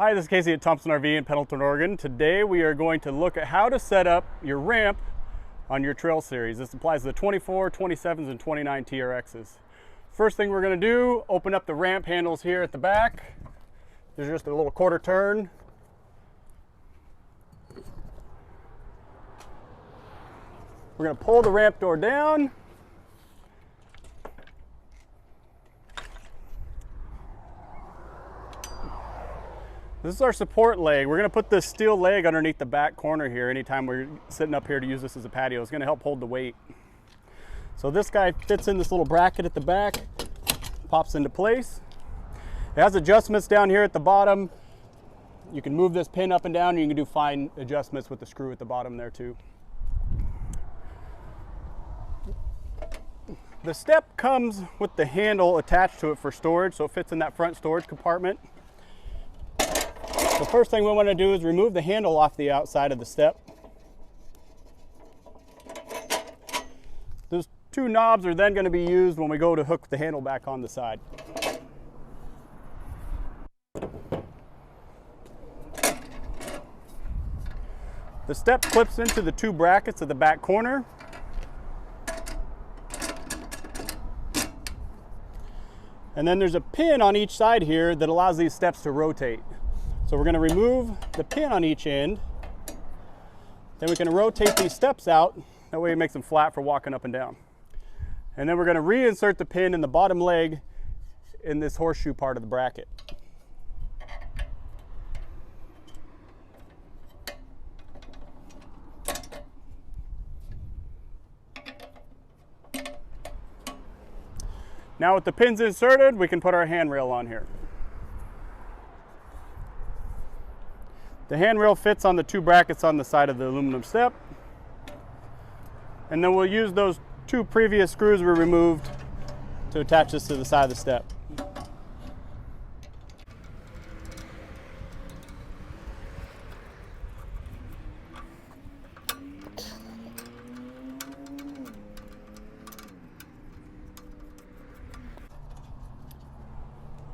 Hi, this is Casey at Thompson RV in Pendleton, Oregon. Today we are going to look at how to set up your ramp on your trail series. This applies to the 24, 27s, and 29 TRXs. First thing we're going to do, open up the ramp handles here at the back. There's just a little quarter turn. We're going to pull the ramp door down. This is our support leg. We're going to put this steel leg underneath the back corner here anytime we're sitting up here to use this as a patio. It's going to help hold the weight. So this guy fits in this little bracket at the back, pops into place. It has adjustments down here at the bottom. You can move this pin up and down, and you can do fine adjustments with the screw at the bottom there too. The step comes with the handle attached to it for storage, so it fits in that front storage compartment. The first thing we want to do is remove the handle off the outside of the step. Those two knobs are then going to be used when we go to hook the handle back on the side. The step clips into the two brackets at the back corner. And then there's a pin on each side here that allows these steps to rotate. So we're going to remove the pin on each end. Then we can rotate these steps out. That way it makes them flat for walking up and down. And then we're going to reinsert the pin in the bottom leg in this horseshoe part of the bracket. Now with the pins inserted, we can put our handrail on here. The handrail fits on the two brackets on the side of the aluminum step. And then we'll use those two previous screws we removed to attach this to the side of the step.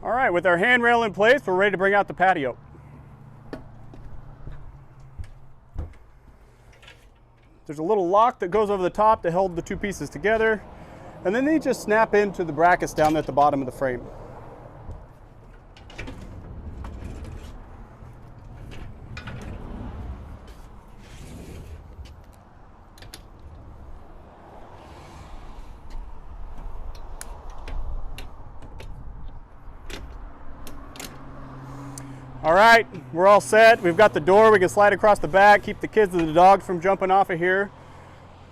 All right, with our handrail in place, we're ready to bring out the patio. There's a little lock that goes over the top to hold the two pieces together, and then they just snap into the brackets down at the bottom of the frame. All right, we're all set. We've got the door. We can slide across the back, keep the kids and the dogs from jumping off of here.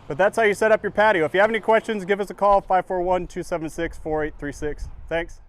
But that's how you set up your patio. If you have any questions, give us a call, 541-276-4836. Thanks.